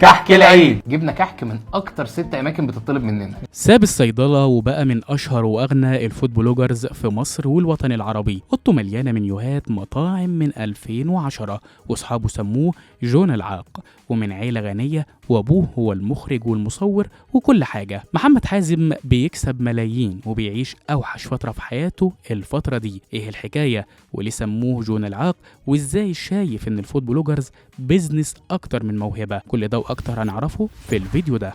كحك العيد. جبنا كحك من اكتر 6 اماكن بتطلب مننا. ساب الصيدله وبقى من اشهر واغنى الفود بلوجرز في مصر والوطن العربي. اوضته مليانه منيوهات مطاعم من 2010 واصحابه سموه جون العاق، ومن عيله غنيه وابوه هو المخرج والمصور وكل حاجه. محمد حازم بيكسب ملايين وبيعيش اوحش فتره في حياته الفتره دي. ايه الحكايه وليه سموه جون العاق، وازاي شايف ان الفود بلوجرز بيزنس اكتر من موهبه؟ كل ده واكتر هنعرفه في الفيديو ده.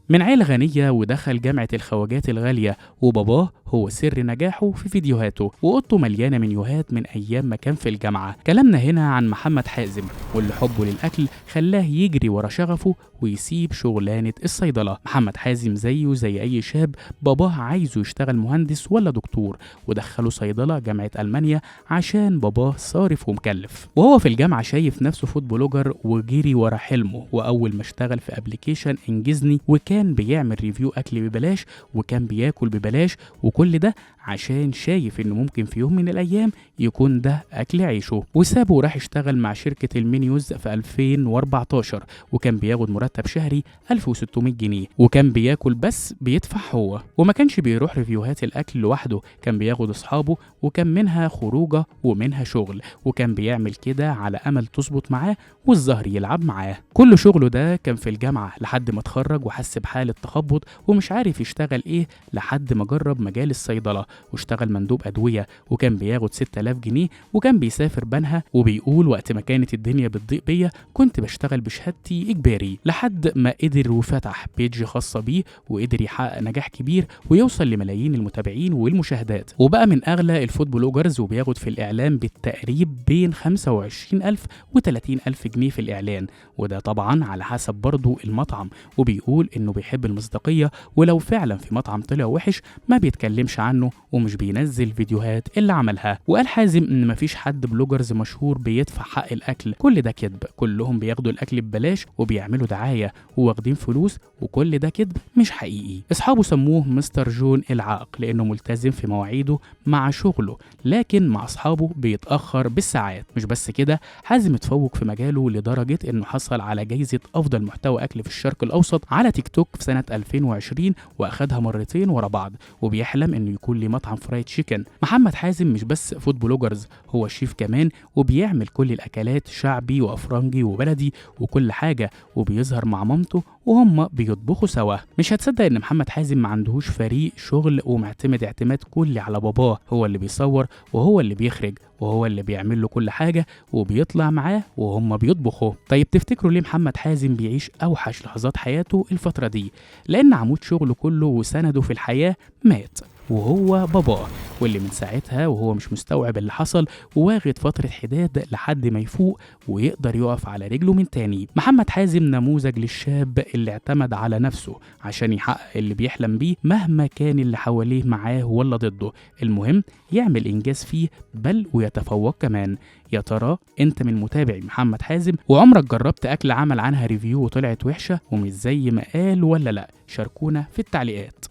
من عيلة غنية ودخل جامعة الخواجات الغالية، وباباه هو سر نجاحه في فيديوهاته، وأوضته مليانة منيوهات من أيام ما كان في الجامعة. كلامنا هنا عن محمد حازم، واللي حبه للأكل خلاه يجري ورا شغفه ويسيب شغلانة الصيدلة. محمد حازم زيه زي أي شاب باباه عايزه يشتغل مهندس ولا دكتور، ودخله صيدلة جامعة ألمانيا عشان باباه صارف ومكلف. وهو في الجامعة شايف نفسه فود بلوجر وجري ورا حلمه. وأول ما اشتغل في ابلكيشن انجزني وكان بيعمل ريفيو أكل ببلاش وكان بياكل ببلاش، وكل ده عشان شايف انه ممكن في يوم من الايام يكون ده اكل عيشه. وسابه وراح يشتغل مع شركة المنيوز في 2014، وكان بياخد مرتب شهري 1600 جنيه، وكان بياكل بس بيدفع هو، وما كانش بيروح ريفيوهات الاكل لوحده، كان بياخد اصحابه، وكان منها خروجه ومنها شغل، وكان بيعمل كده على امل تظبط معاه والزهر يلعب معاه. كل شغله ده كان في الجامعة لحد ما اتخرج وحس بحالة تخبط ومش عارف يشتغل ايه، لحد ما جرب مجال الصيدلة واشتغل مندوب أدوية، وكان بياخد 6000 جنيه، وكان بيسافر بنها. وبيقول وقت ما كانت الدنيا بتضيق بيا كنت بشتغل بشهادتي إجباري، لحد ما قدر وفتح بيج خاصة بيه وقدر يحقق نجاح كبير ويوصل لملايين المتابعين والمشاهدات، وبقى من أغلى الفود بلوجرز، وبياخد في الإعلان بالتقريب بين 25000 و 30000 جنيه في الإعلان، وده طبعا على حسب برضه المطعم. وبيقول إنه بيحب المصداقية، ولو فعلا في مطعم طلع وحش ما بيتكلمش عنه ومش بينزل فيديوهات اللي عملها. وقال حازم ان مفيش حد بلوجرز مشهور بيدفع حق الاكل، كل ده كذب، كلهم بياخدوا الاكل ببلاش وبيعملوا دعايه وواخدين فلوس، وكل ده كذب مش حقيقي. اصحابه سموه مستر جون العاق لانه ملتزم في مواعيده مع شغله، لكن مع اصحابه بيتاخر بالساعات. مش بس كده، حازم اتفوق في مجاله لدرجه انه حصل على جايزه افضل محتوى اكل في الشرق الاوسط على تيك توك في سنه 2020، واخدها مرتين ورا بعض، وبيحلم انه يكون ليه مطعم فرايد تشيكن. محمد حازم مش بس فود بلوجرز، هو شيف كمان، وبيعمل كل الاكلات شعبي وافرنجي وبلدي وكل حاجه، وبيظهر مع مامته وهم بيطبخوا سوا. مش هتصدق ان محمد حازم ما عندهوش فريق شغل ومعتمد اعتماد كلي على باباه، هو اللي بيصور وهو اللي بيخرج وهو اللي بيعمل له كل حاجه وبيطلع معاه وهم بيطبخوا. طيب تفتكروا ليه محمد حازم بيعيش اوحش لحظات حياته الفتره دي؟ لان عمود شغله كله وسنده في الحياه مات، وهو باباه، واللي من ساعتها وهو مش مستوعب اللي حصل وواخد فترة حداد لحد ما يفوق ويقدر يقف على رجله من تاني. محمد حازم نموذج للشاب اللي اعتمد على نفسه عشان يحقق اللي بيحلم بيه مهما كان اللي حواليه معاه ولا ضده، المهم يعمل إنجاز فيه بل ويتفوق كمان. يا ترى انت من متابعي محمد حازم وعمرك جربت أكل عمل عنها ريفيو وطلعت وحشة ومش زي ما قال ولا لأ؟ شاركونا في التعليقات.